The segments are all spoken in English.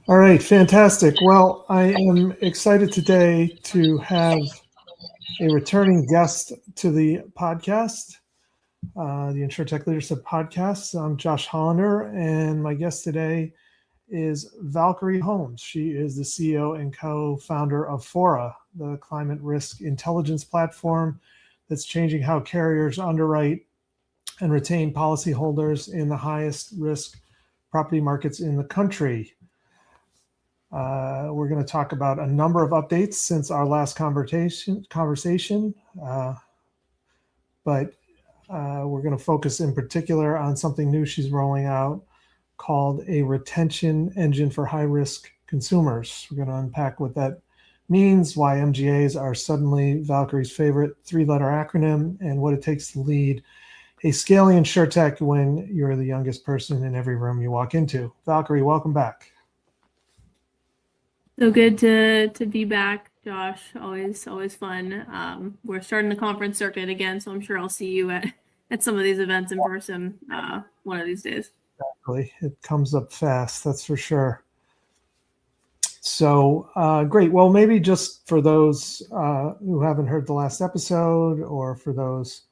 All right, fantastic. Well, I am excited today to have a returning guest to the podcast, the Insurtech Leadership Podcast. I'm Josh Hollander, and my guest today is Valkyrie Holmes. She is the CEO and co-founder of Faura, the climate risk intelligence platform that's changing how carriers underwrite and retain policyholders in the highest risk property markets in the country. We're going to talk about a number of updates since our last conversation, but we're going to focus in particular on something new she's rolling out called a retention engine for high-risk consumers. We're going to unpack what that means, why MGAs are suddenly Valkyrie's favorite three-letter acronym, and what it takes to lead a scaling InsurTech when you're the youngest person in every room you walk into. Valkyrie, welcome back. So good to be back, Josh. Always fun. We're starting the conference circuit again, so I'm sure I'll see you at some of these events in person one of these days. Exactly. It comes up fast, that's for sure. So great. Well, maybe just for those who haven't heard the last episode, or for those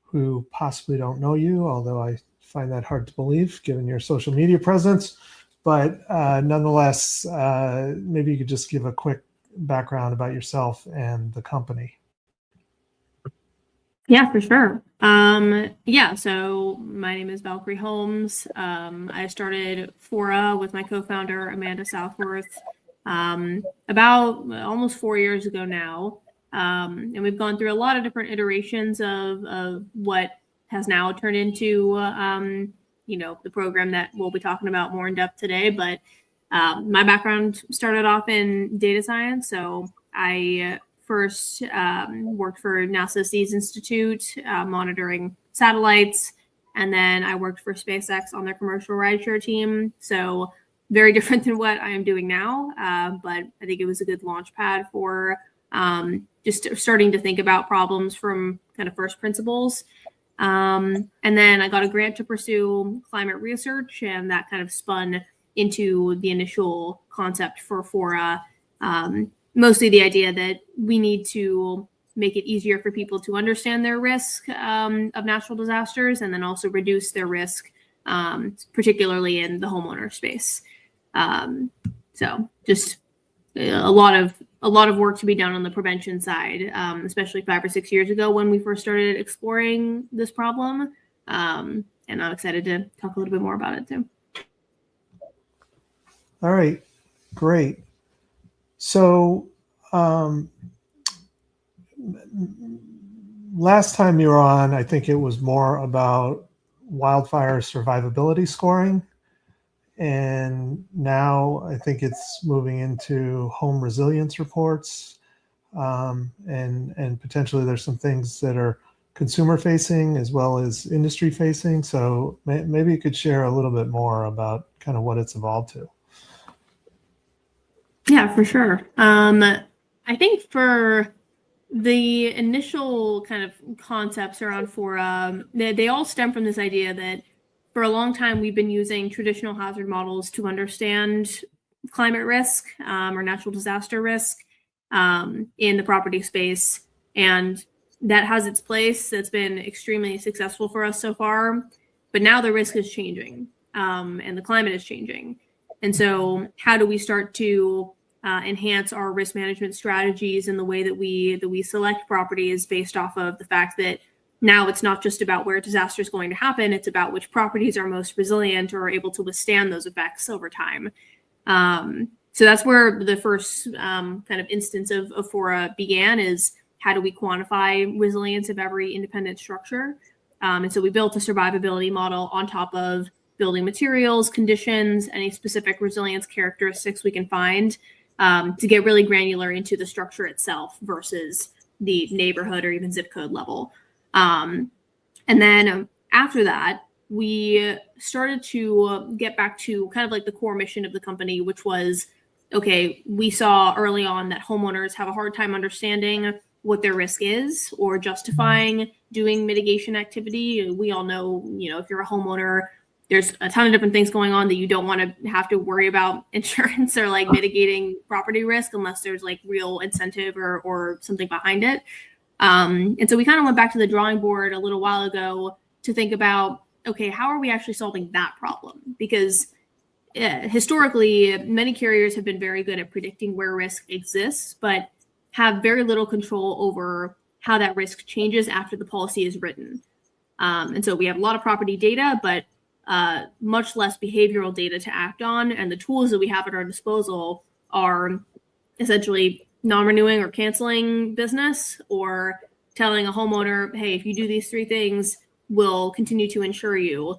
who possibly don't know you, although I find that hard to believe given your social media presence. But nonetheless, maybe you could just give a quick background about yourself and the company. Yeah, for sure. So my name is Valkyrie Holmes. I started Faura with my co-founder, Amanda Southworth, about almost 4 years ago now. And we've gone through a lot of different iterations of what has now turned into the program that we'll be talking about more in depth today. But my background started off in data science. So I first worked for NASA Space Institute, monitoring satellites. And then I worked for SpaceX on their commercial rideshare team. So very different than what I am doing now. But I think it was a good launch pad for just starting to think about problems from kind of first principles. And then I got a grant to pursue climate research, and that kind of spun into the initial concept for Faura. Mostly the idea that we need to make it easier for people to understand their risk of natural disasters, and then also reduce their risk, particularly in the homeowner space. So just a lot of work to be done on the prevention side, especially 5 or 6 years ago when we first started exploring this problem. And I'm excited to talk a little bit more about it too. All right, great. So last time you were on, I think it was more about wildfire survivability scoring. And now I think it's moving into home resilience reports. And potentially there's some things that are consumer facing as well as industry facing. So maybe you could share a little bit more about kind of what it's evolved to. Yeah, for sure. I think for the initial kind of concepts around Faura, they all stem from this idea that for a long time we've been using traditional hazard models to understand climate risk or natural disaster risk in the property space. And that has its place. That's been extremely successful for us so far. But now the risk is changing and the climate is changing. And so how do we start to enhance our risk management strategies in the way that we select properties based off of the fact that now it's not just about where disaster is going to happen, it's about which properties are most resilient or are able to withstand those effects over time. So that's where the first kind of instance of Faura began, is how do we quantify resilience of every independent structure? And so we built a survivability model on top of building materials, conditions, any specific resilience characteristics we can find to get really granular into the structure itself versus the neighborhood or even zip code level. And then after that, we started to get back to kind of like the core mission of the company, which was, okay, we saw early on that homeowners have a hard time understanding what their risk is or justifying doing mitigation activity. We all know, if you're a homeowner, there's a ton of different things going on that you don't want to have to worry about insurance or like mitigating property risk unless there's like real incentive or something behind it. And so we kind of went back to the drawing board a little while ago to think about, okay, how are we actually solving that problem? Because historically, many carriers have been very good at predicting where risk exists, but have very little control over how that risk changes after the policy is written. And so we have a lot of property data, but much less behavioral data to act on. And the tools that we have at our disposal are essentially non-renewing or canceling business, or telling a homeowner, hey, if you do these 3 things, we'll continue to insure you.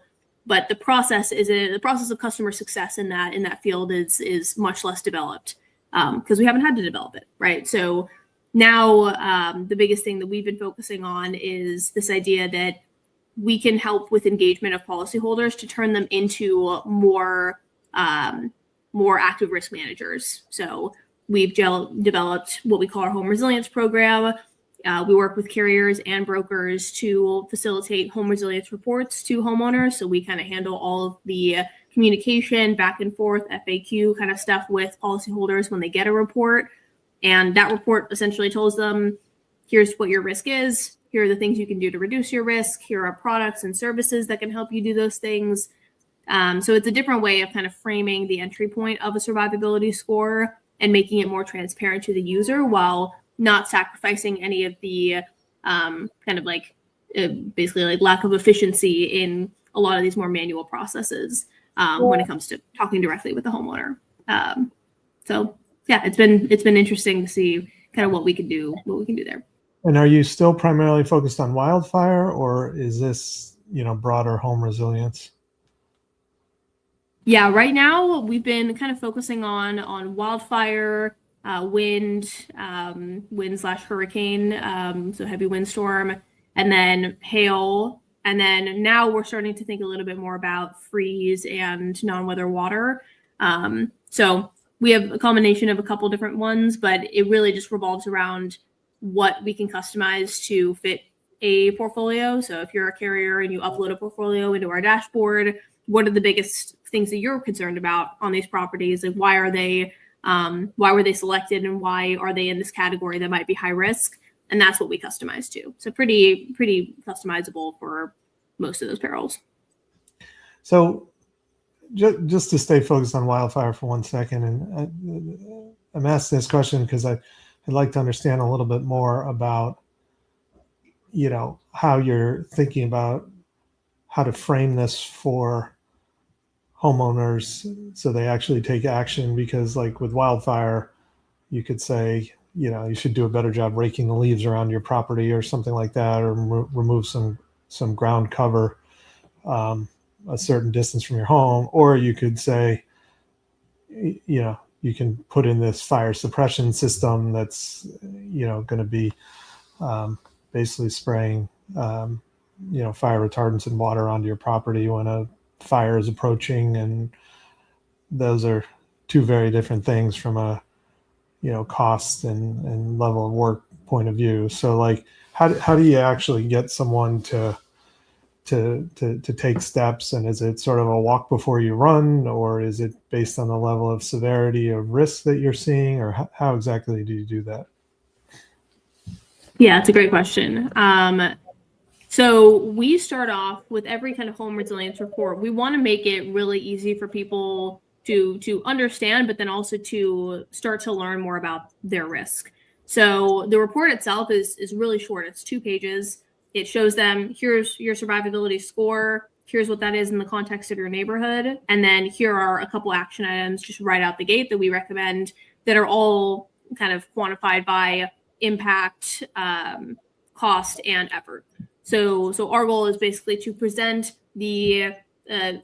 But the process of customer success in that field is much less developed because we haven't had to develop it, right? So now the biggest thing that we've been focusing on is this idea that we can help with engagement of policyholders to turn them into more active risk managers. So we've developed what we call our home resilience program. We work with carriers and brokers to facilitate home resilience reports to homeowners. So we kind of handle all of the communication back and forth, FAQ kind of stuff with policyholders when they get a report. And that report essentially tells them, here's what your risk is. Here are the things you can do to reduce your risk. Here are products and services that can help you do those things. So it's a different way of kind of framing the entry point of a survivability score and making it more transparent to the user while not sacrificing any of the basically like lack of efficiency in a lot of these more manual processes when it comes to talking directly with the homeowner. So yeah, it's been interesting to see kind of what we can do there. And are you still primarily focused on wildfire, or is this, broader home resilience? Yeah, right now we've been kind of focusing on wildfire, wind/hurricane, so heavy windstorm, and then hail. And then now we're starting to think a little bit more about freeze and non-weather water. So we have a combination of a couple different ones, but it really just revolves around what we can customize to fit a portfolio. So if you're a carrier and you upload a portfolio into our dashboard, what are the biggest things that you're concerned about on these properties? Like why were they selected, and why are they in this category that might be high risk? And that's what we customize to. So pretty customizable for most of those perils. So just to stay focused on wildfire for 1 second, and I'm asking this question because I'd like to understand a little bit more about, how you're thinking about how to frame this for homeowners so they actually take action. Because like with wildfire, you could say, you should do a better job raking the leaves around your property or something like that, or remove some ground cover a certain distance from your home. Or you could say, you can put in this fire suppression system that's, going to be basically spraying, fire retardants and water onto your property when a fire is approaching. And those are 2 very different things from a, cost and level of work point of view. So like, how do you actually get someone to take steps? And is it sort of a walk before you run, or is it based on the level of severity of risk that you're seeing, or how exactly do you do that? Yeah, it's a great question. So we start off with every kind of home resilience report. We want to make it really easy for people to understand, but then also to start to learn more about their risk. So the report itself is really short. It's 2 pages. It shows them, here's your survivability score, here's what that is in the context of your neighborhood, and then here are a couple action items just right out the gate that we recommend that are all kind of quantified by impact, cost, and effort. So our goal is basically to present the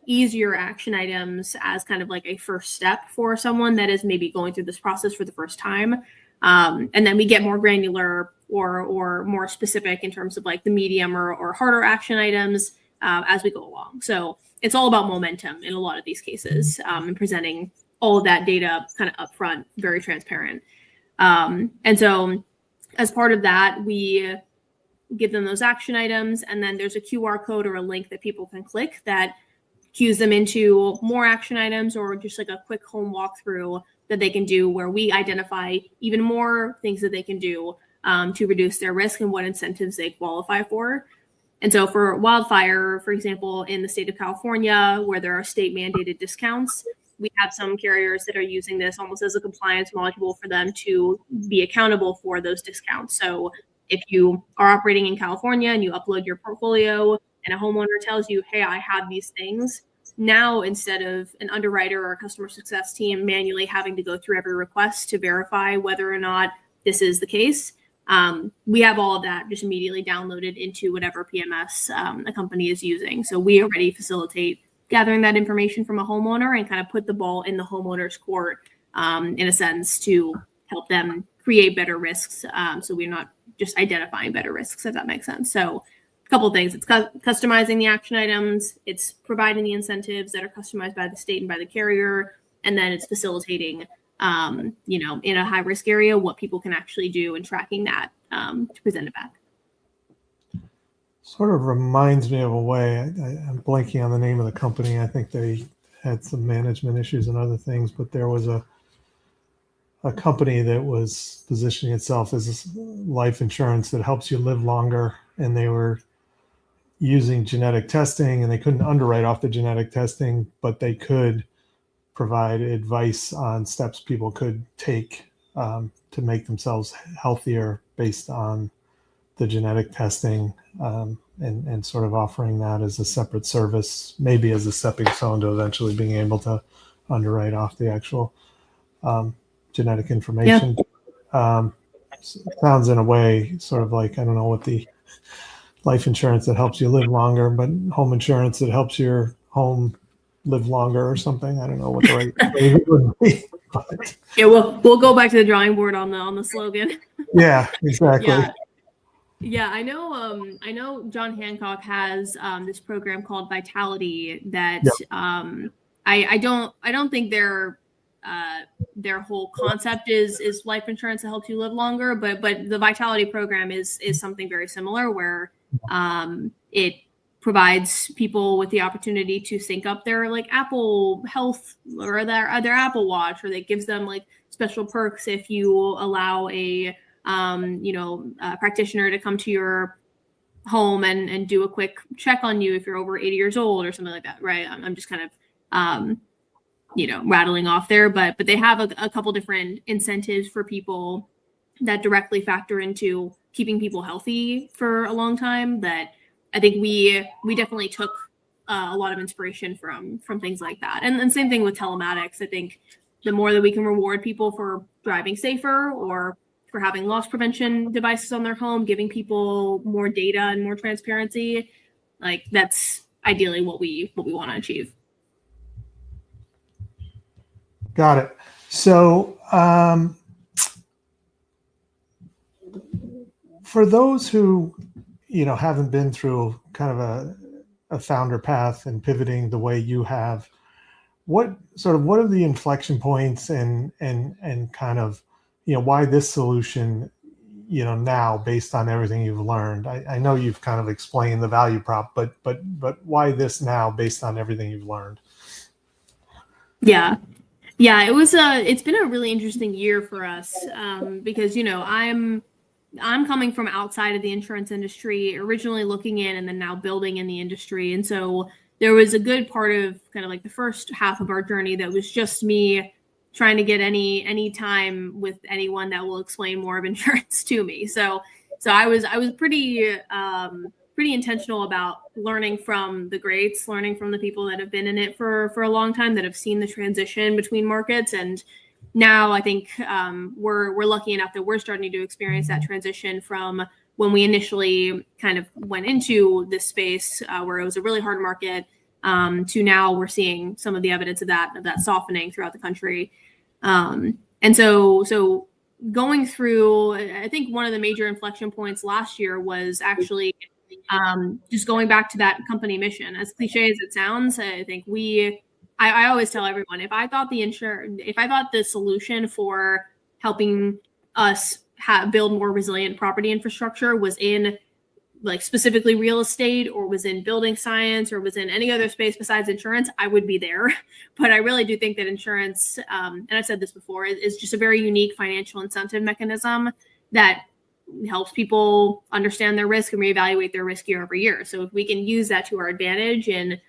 easier action items as kind of like a first step for someone that is maybe going through this process for the first time. And then we get more granular or more specific in terms of like the medium or harder action items as we go along. So it's all about momentum in a lot of these cases, and presenting all of that data kind of upfront, very transparent. And so as part of that, we give them those action items, and then there's a QR code or a link that people can click that cues them into more action items or just like a quick home walkthrough that they can do where we identify even more things that they can do to reduce their risk and what incentives they qualify for. And so for wildfire, for example, in the state of California, where there are state mandated discounts, we have some carriers that are using this almost as a compliance module for them to be accountable for those discounts. So if you are operating in California and you upload your portfolio and a homeowner tells you, hey, I have these things, now instead of an underwriter or a customer success team manually having to go through every request to verify whether or not this is the case, we have all of that just immediately downloaded into whatever PMS a company is using. So we already facilitate gathering that information from a homeowner and kind of put the ball in the homeowner's court in a sense to help them create better risks. So we're not just identifying better risks, if that makes sense. So a couple of things. It's customizing the action items. It's providing the incentives that are customized by the state and by the carrier. And then it's facilitating in a high risk area, what people can actually do and tracking that to present it back. Sort of reminds me of a way, I'm blanking on the name of the company. I think they had some management issues and other things, but there was a company that was positioning itself as life insurance that helps you live longer. And they were using genetic testing, and they couldn't underwrite off the genetic testing, but they could provide advice on steps people could take to make themselves healthier based on the genetic testing, and sort of offering that as a separate service, maybe as a stepping stone to eventually being able to underwrite off the actual genetic information. Yeah. Sounds in a way sort of like, I don't know what the life insurance that helps you live longer, but home insurance that helps your home live longer or something. I don't know what the right way would be. But. Yeah, we'll go back to the drawing board on the slogan. Yeah, exactly. Yeah, I know John Hancock has this program called Vitality that I don't think their whole concept is life insurance that helps you live longer, but the Vitality program is something very similar where it provides people with the opportunity to sync up their like Apple Health or their Apple Watch, or that gives them like special perks if you allow a practitioner to come to your home and do a quick check on you if you're over 80 years old or something like that, right? I'm just kind of rattling off there, but they have a couple different incentives for people that directly factor into keeping people healthy for a long time that I think we definitely took a lot of inspiration from things like that. And same thing with telematics. I think the more that we can reward people for driving safer or for having loss prevention devices on their home, giving people more data and more transparency, like that's ideally what we want to achieve. Got it. So for those who haven't been through kind of a founder path and pivoting the way you have, what are the inflection points and kind of why this solution now based on everything you've learned? I know you've kind of explained the value prop, but why this now based on everything you've learned? Yeah, it's been a really interesting year for us because I'm coming from outside of the insurance industry, originally looking in and then now building in the industry. And so there was a good part of kind of like the first half of our journey that was just me trying to get any time with anyone that will explain more of insurance to me. So I was pretty intentional about learning from the greats, learning from the people that have been in it for a long time, that have seen the transition between markets. And now I think we're lucky enough that we're starting to experience that transition from when we initially kind of went into this space where it was a really hard market to now we're seeing some of the evidence of that softening throughout the country. And so going through, I think one of the major inflection points last year was actually just going back to that company mission. As cliche as it sounds, I think I always tell everyone, if I thought the solution for helping us build more resilient property infrastructure was in like specifically real estate or was in building science or was in any other space besides insurance, I would be there. But I really do think that insurance, and I've said this before, is just a very unique financial incentive mechanism that helps people understand their risk and reevaluate their risk year over year. So if we can use that to our advantage, and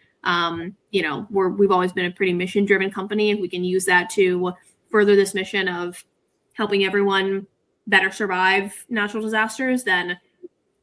we've always been a pretty mission-driven company, if we can use that to further this mission of helping everyone better survive natural disasters, then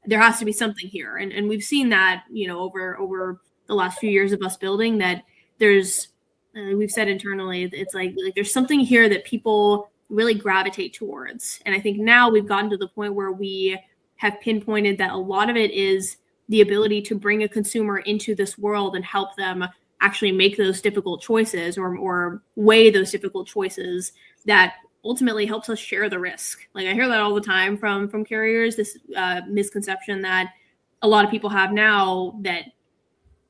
there has to be something here. And we've seen that, over the last few years of us building, that there's, we've said internally, it's like there's something here that people really gravitate towards. And I think now we've gotten to the point where we have pinpointed that a lot of it is the ability to bring a consumer into this world and help them actually make those difficult choices or weigh those difficult choices that ultimately helps us share the risk. Like I hear that all the time from carriers, this misconception that a lot of people have now that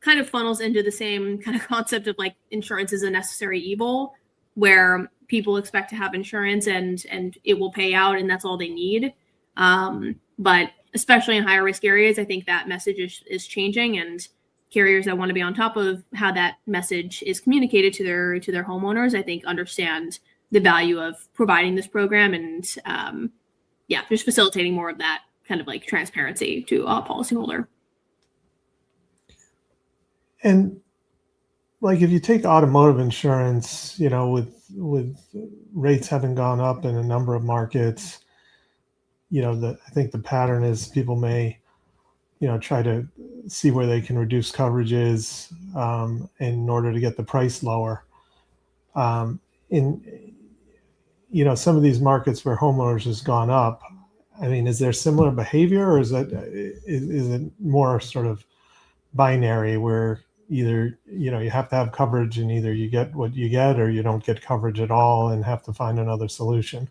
kind of funnels into the same kind of concept of like insurance is a necessary evil, where people expect to have insurance and it will pay out and that's all they need. But especially in higher risk areas, I think that message is changing, and carriers that want to be on top of how that message is communicated to their homeowners, I think understand the value of providing this program and just facilitating more of that kind of like transparency to a policyholder. And like if you take automotive insurance, with rates having gone up in a number of markets, I think the pattern is people may, try to see where they can reduce coverages in order to get the price lower. In some of these markets where homeowners has gone up, I mean, is there similar behavior, or is it more sort of binary where either, you have to have coverage and either you get what you get or you don't get coverage at all and have to find another solution?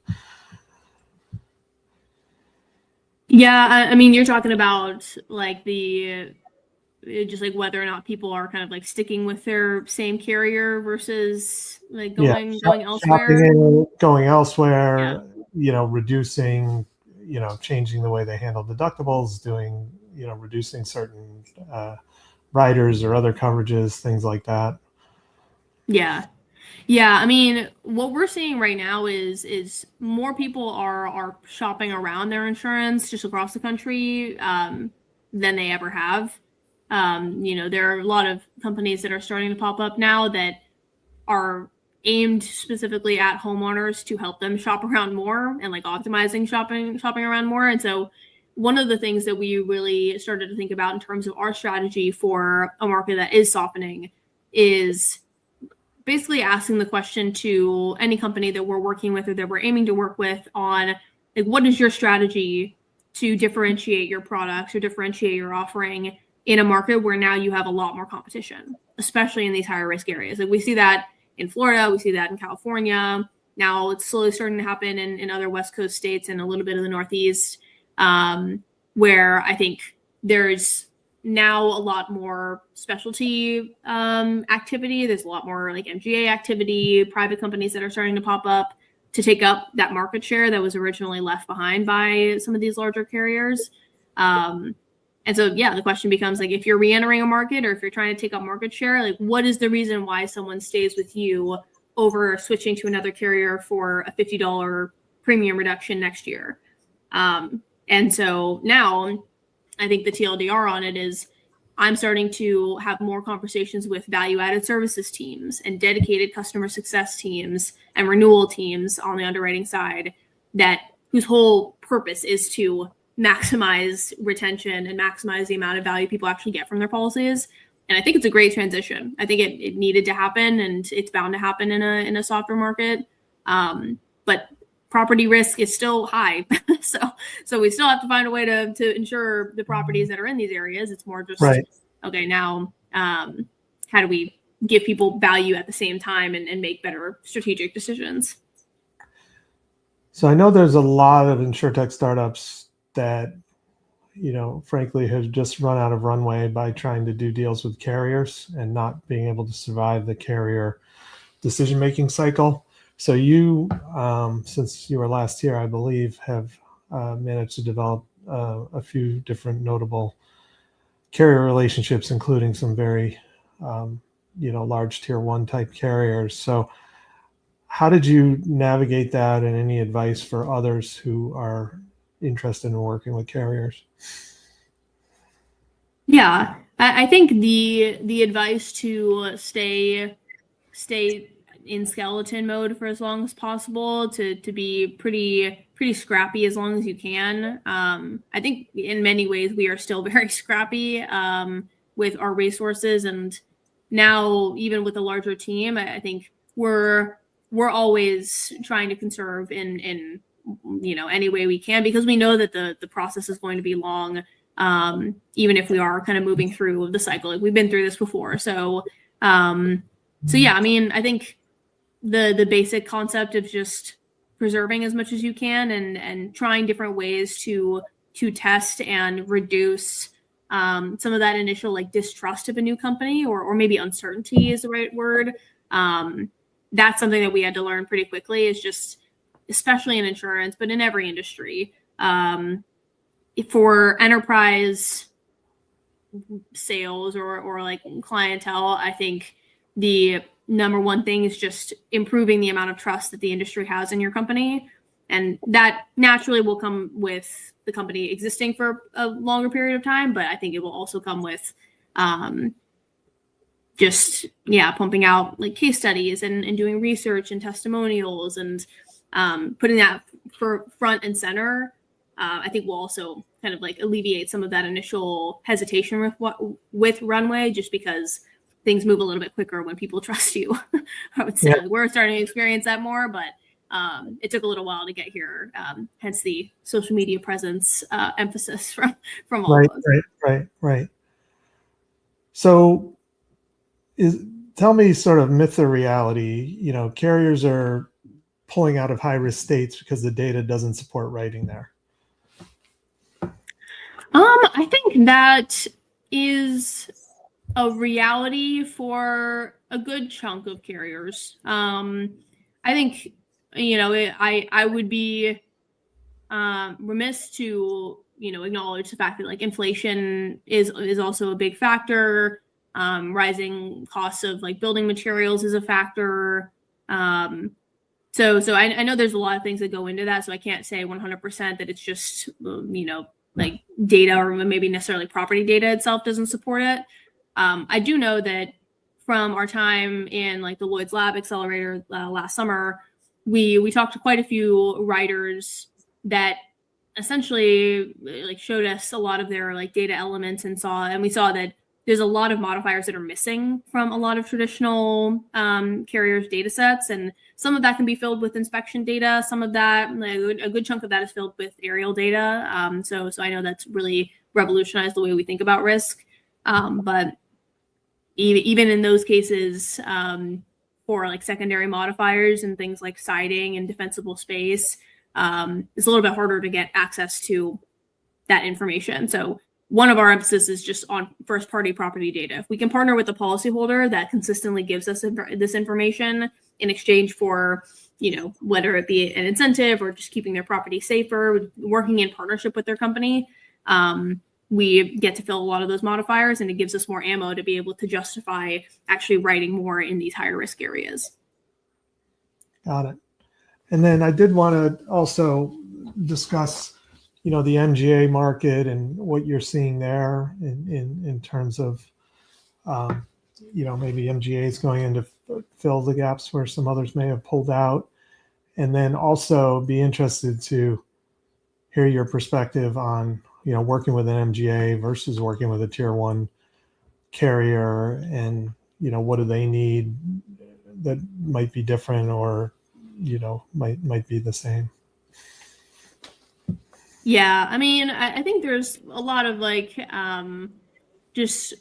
Yeah, I mean, you're talking about like just like whether or not people are kind of like sticking with their same carrier versus like going elsewhere. Going elsewhere, reducing, changing the way they handle deductibles, doing, reducing certain riders or other coverages, things like that. Yeah. I mean, what we're seeing right now is more people are shopping around their insurance just across the country than they ever have. There are a lot of companies that are starting to pop up now that are aimed specifically at homeowners to help them shop around more and like optimizing shopping around more. And so one of the things that we really started to think about in terms of our strategy for a market that is softening is basically asking the question to any company that we're working with or that we're aiming to work with on like, what is your strategy to differentiate your products or differentiate your offering in a market where now you have a lot more competition, especially in these higher risk areas. Like we see that in Florida, we see that in California. Now it's slowly starting to happen in other West Coast states and a little bit of the Northeast, where I think there's now a lot more specialty activity. There's a lot more like MGA activity, private companies that are starting to pop up to take up that market share that was originally left behind by some of these larger carriers. And so, the question becomes like, if you're re-entering a market or if you're trying to take up market share, like what is the reason why someone stays with you over switching to another carrier for a $50 premium reduction next year? And so now I think the TLDR on it is I'm starting to have more conversations with value-added services teams and dedicated customer success teams and renewal teams on the underwriting side whose whole purpose is to maximize retention and maximize the amount of value people actually get from their policies. And I think it's a great transition. I think it needed to happen, and it's bound to happen in a softer market. But property risk is still high. so we still have to find a way to insure the properties that are in these areas. It's more just, right. Okay, now how do we give people value at the same time and make better strategic decisions? So I know there's a lot of InsurTech startups that, frankly, have just run out of runway by trying to do deals with carriers and not being able to survive the carrier decision-making cycle. So you, since you were last here, I believe, have managed to develop a few different notable carrier relationships, including some very, large tier 1 type carriers. So how did you navigate that, and any advice for others who are interested in working with carriers? Yeah, I think the advice to stay in skeleton mode for as long as possible, to be pretty scrappy as long as you can. I think in many ways we are still very scrappy with our resources, and now even with a larger team, I think we're always trying to conserve in any way we can, because we know that the process is going to be long. Even if we are kind of moving through the cycle, like we've been through this before. So yeah, I mean, I think the basic concept of just preserving as much as you can, and trying different ways to test and reduce some of that initial like distrust of a new company, or maybe uncertainty is the right word. That's something that we had to learn pretty quickly, is just, especially in insurance, but in every industry. For enterprise sales or like clientele, I think the number one thing is just improving the amount of trust that the industry has in your company. And that naturally will come with the company existing for a longer period of time, but I think it will also come with pumping out like case studies and doing research and testimonials, and putting that for front and center. I think will also kind of like alleviate some of that initial hesitation with Runway, just because things move a little bit quicker when people trust you. I would say we're starting to experience that more, but it took a little while to get here. Hence the social media presence emphasis from all of us. Right. So tell me sort of myth or reality. Carriers are pulling out of high risk states because the data doesn't support writing there. I think that is a reality for a good chunk of carriers. I think, I would be remiss to, acknowledge the fact that like inflation is also a big factor. Rising costs of like building materials is a factor. So I know there's a lot of things that go into that. So I can't say 100% that it's just, like data, or maybe necessarily property data itself doesn't support it. I do know that from our time in like the Lloyd's Lab Accelerator last summer, we talked to quite a few writers that essentially like showed us a lot of their like data elements, and we saw that there's a lot of modifiers that are missing from a lot of traditional carriers' data sets, and some of that can be filled with inspection data. Some of that, like, a good chunk of that is filled with aerial data. So I know that's really revolutionized the way we think about risk. But even in those cases, for like secondary modifiers and things like siding and defensible space, it's a little bit harder to get access to that information. So one of our emphasis is just on first party property data. If we can partner with a policyholder that consistently gives us this information in exchange for, whether it be an incentive or just keeping their property safer, working in partnership with their company, we get to fill a lot of those modifiers, and it gives us more ammo to be able to justify actually writing more in these higher risk areas. Got it. And then I did want to also discuss, the MGA market and what you're seeing there in terms of, maybe MGAs going in to fill the gaps where some others may have pulled out. And then also be interested to hear your perspective on, working with an MGA versus working with a tier 1 carrier, and, what do they need that might be different, or, might be the same. Yeah, I mean, I think there's a lot of like just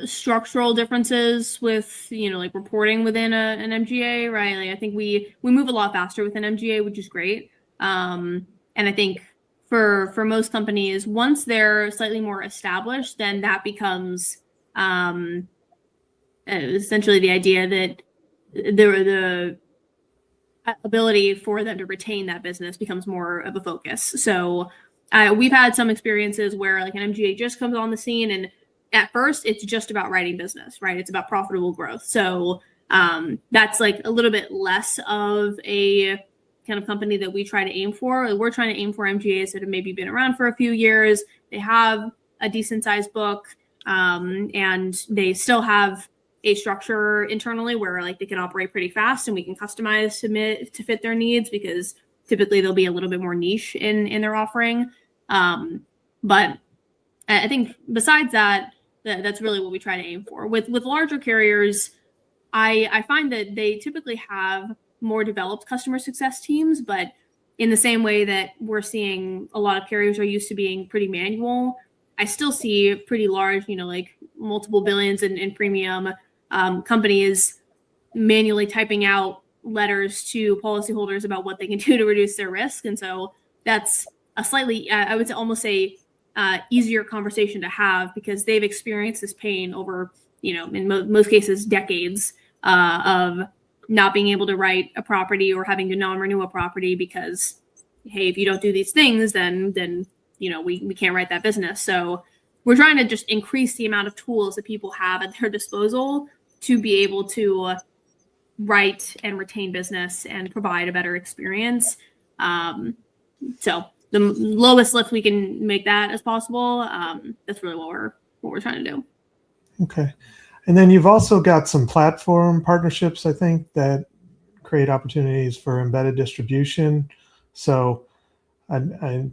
structural differences with, like reporting within an MGA, right? Like I think we move a lot faster with an MGA, which is great. And I think for most companies, once they're slightly more established, then that becomes essentially the idea that the ability for them to retain that business becomes more of a focus. So we've had some experiences where like an MGA just comes on the scene, and at first it's just about writing business, right? It's about profitable growth. So that's like a little bit less of a kind of company that we try to aim for. We're trying to aim for MGAs that have maybe been around for a few years. They have a decent sized book, and they still have a structure internally where like they can operate pretty fast and we can customize to fit their needs, because typically they'll be a little bit more niche in their offering. But I think besides that, that's really what we try to aim for. With larger carriers, I find that they typically have more developed customer success teams, but in the same way that we're seeing a lot of carriers are used to being pretty manual, I still see pretty large, like multiple billions in premium companies manually typing out letters to policyholders about what they can do to reduce their risk. And so that's a slightly, I would almost say, easier conversation to have, because they've experienced this pain over, in most cases, decades of not being able to write a property or having to non-renew a property because, hey, if you don't do these things, then we can't write that business. So we're trying to just increase the amount of tools that people have at their disposal to be able to write and retain business and provide a better experience. So the lowest lift we can make that as possible. That's really what we're trying to do. Okay. And then you've also got some platform partnerships, I think, that create opportunities for embedded distribution. So maybe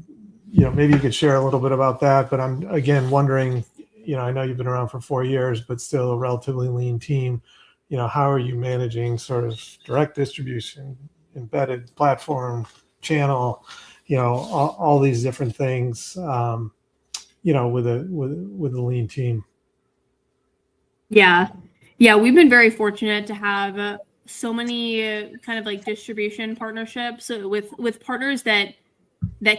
you could share a little bit about that, but I'm again wondering, I know you've been around for 4 years, but still a relatively lean team. How are you managing sort of direct distribution, embedded platform, channel, all these different things, with a lean team? Yeah, we've been very fortunate to have so many kind of like distribution partnerships with partners that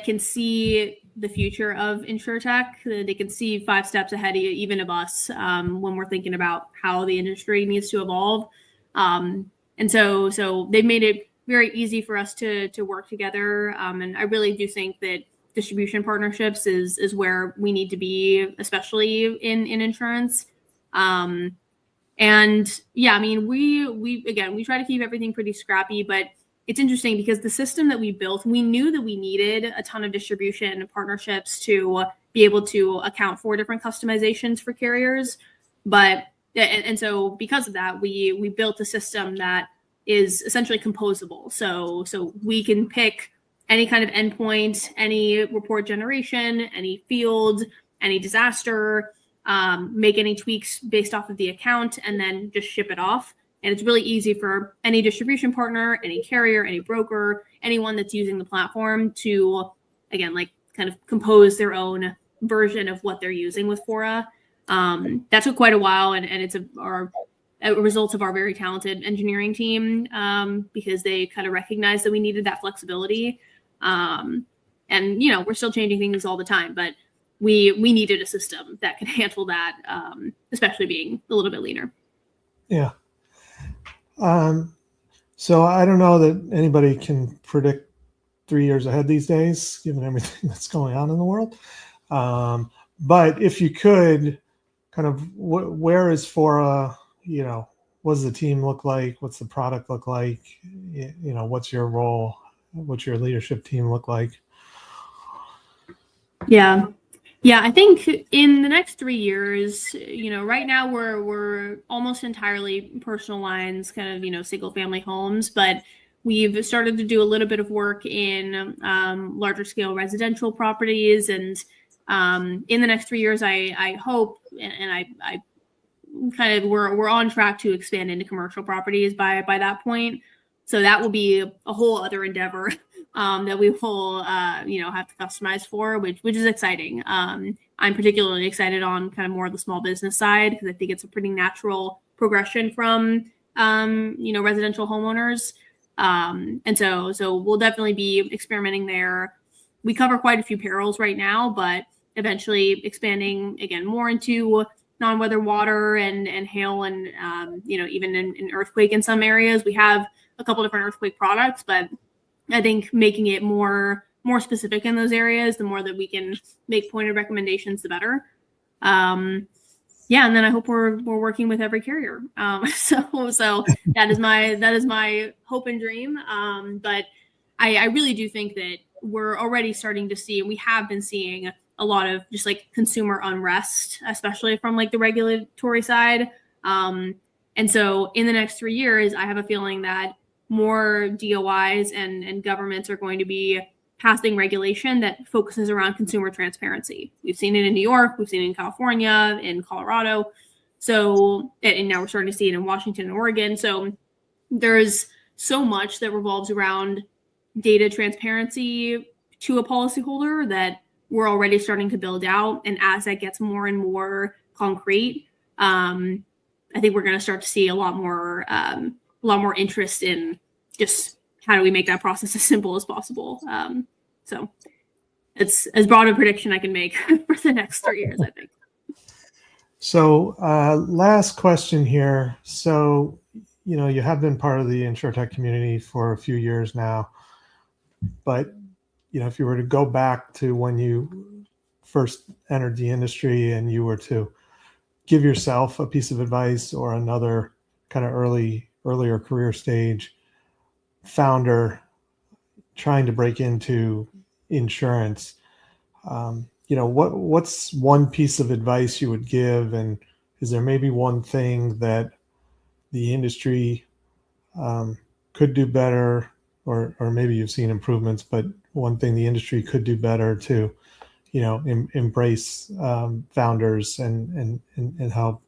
can see the future of InsureTech. They can see 5 steps ahead even of us when we're thinking about how the industry needs to evolve. And so they've made it very easy for us to work together. And I really do think that distribution partnerships is where we need to be, especially in insurance. And yeah, I mean, we try to keep everything pretty scrappy, but it's interesting because the system that we built, we knew that we needed a ton of distribution partnerships to be able to account for different customizations for carriers. And so because of that, we built a system that is essentially composable. So we can pick any kind of endpoint, any report generation, any field, any disaster, make any tweaks based off of the account, and then just ship it off. And it's really easy for any distribution partner, any carrier, any broker, anyone that's using the platform to, again, like kind of compose their own version of what they're using with Faura. That took quite a while, and it's a result of our very talented engineering team, because they kind of recognized that we needed that flexibility. And, we're still changing things all the time, but we needed a system that could handle that, especially being a little bit leaner. Yeah. So I don't know that anybody can predict 3 years ahead these days, given everything that's going on in the world. But if you could kind of, where is Faura, what does the team look like? What's the product look like? What's your role? What's your leadership team look like? Yeah, I think in the next 3 years, right now we're almost entirely personal lines, kind of, single family homes, but we've started to do a little bit of work in larger scale residential properties. And in the next 3 years, I hope, and I kind of, we're on track to expand into commercial properties by that point. So that will be a whole other endeavor that we will, have to customize for, which is exciting. I'm particularly excited on kind of more of the small business side, because I think it's a pretty natural progression from, residential homeowners. And so we'll definitely be experimenting there. We cover quite a few perils right now, but eventually expanding again more into non-weather water and hail and, even in earthquake in some areas. We have a couple different earthquake products, but I think making it more more specific in those areas, the more that we can make pointed recommendations, the better. And then I hope we're working with every carrier. So that is my hope and dream. But I really do think that we're already starting to see, and we have been seeing a lot of just like consumer unrest, especially from like the regulatory side. And so in the next 3 years, I have a feeling that more DOIs and governments are going to be passing regulation that focuses around consumer transparency. We've seen it in New York, we've seen it in California, in Colorado. So, and now we're starting to see it in Washington and Oregon. So there's so much that revolves around data transparency to a policyholder that we're already starting to build out. And as that gets more and more concrete, I think we're going to start to see a lot more interest in just how do we make that process as simple as possible. So it's as broad a prediction I can make for the next 3 years, I think. So last question here. So, you have been part of the InsurTech community for a few years now, but, if you were to go back to when you first entered the industry and you were to give yourself a piece of advice or another kind of earlier career stage founder trying to break into insurance, what's one piece of advice you would give? And is there maybe one thing that the industry could do better, or maybe you've seen improvements, but one thing the industry could do better to, embrace founders and help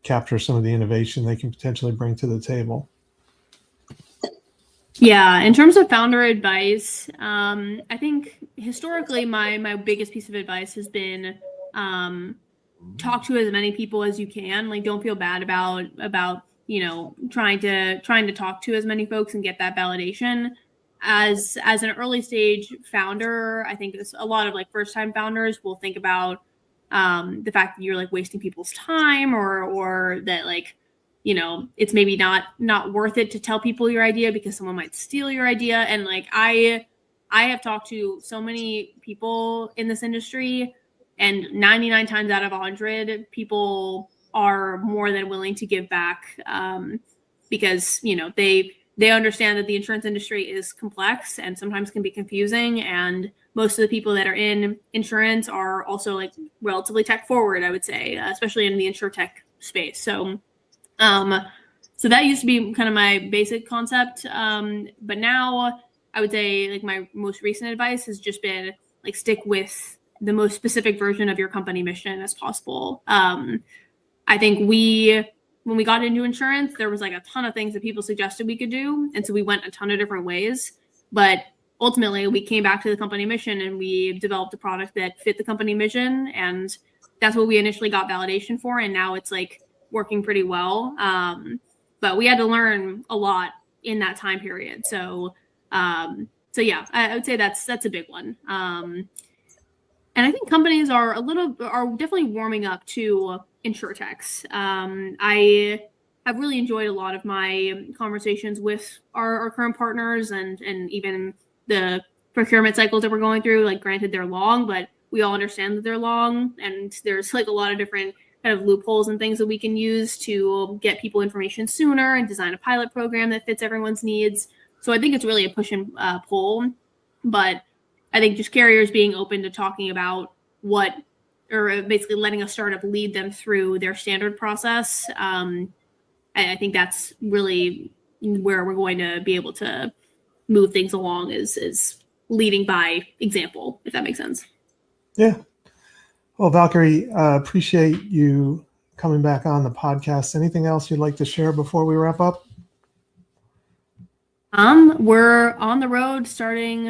capture some of the innovation they can potentially bring to the table? Yeah, in terms of founder advice, I think historically my biggest piece of advice has been talk to as many people as you can. Like, don't feel bad about trying to talk to as many folks and get that validation. As an early stage founder, I think a lot of like first time founders will think about the fact that you're like wasting people's time, or that like, it's maybe not worth it to tell people your idea because someone might steal your idea. And like, I have talked to so many people in this industry, and 99 times out of 100, people are more than willing to give back because, they understand that the insurance industry is complex and sometimes can be confusing. And most of the people that are in insurance are also like relatively tech forward, I would say, especially in the InsureTech space. So that used to be kind of my basic concept. But now I would say like my most recent advice has just been like stick with the most specific version of your company mission as possible. I think when we got into insurance, there was like a ton of things that people suggested we could do. And so we went a ton of different ways, but ultimately we came back to the company mission and we developed a product that fit the company mission. And that's what we initially got validation for. And now it's like working pretty well. But we had to learn a lot in that time period. So yeah, I would say that's a big one. And I think companies are definitely warming up to InsurTechs. I have really enjoyed a lot of my conversations with our current partners and even the procurement cycles that we're going through. Like, granted, they're long, but we all understand that they're long, and there's like a lot of different kind of loopholes and things that we can use to get people information sooner and design a pilot program that fits everyone's needs. So I think it's really a push and pull, but I think just carriers being open to talking about or basically letting a startup lead them through their standard process. I think that's really where we're going to be able to move things along, is leading by example, if that makes sense. Yeah. Well, Valkyrie, appreciate you coming back on the podcast. Anything else you'd like to share before we wrap up? We're on the road starting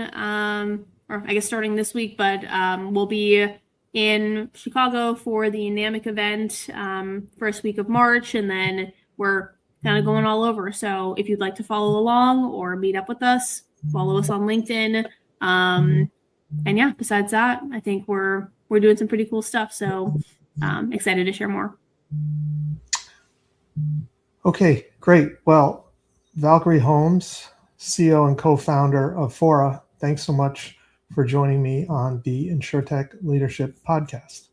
this week, but we'll be in Chicago for the NAMIC event first week of March, and then we're kind of going all over. So if you'd like to follow along or meet up with us, follow us on LinkedIn. And yeah, besides that, I think we're doing some pretty cool stuff. So excited to share more. Okay, great. Well, Valkyrie Holmes, CEO and co-founder of Faura, thanks so much for joining me on the Insurtech Leadership Podcast.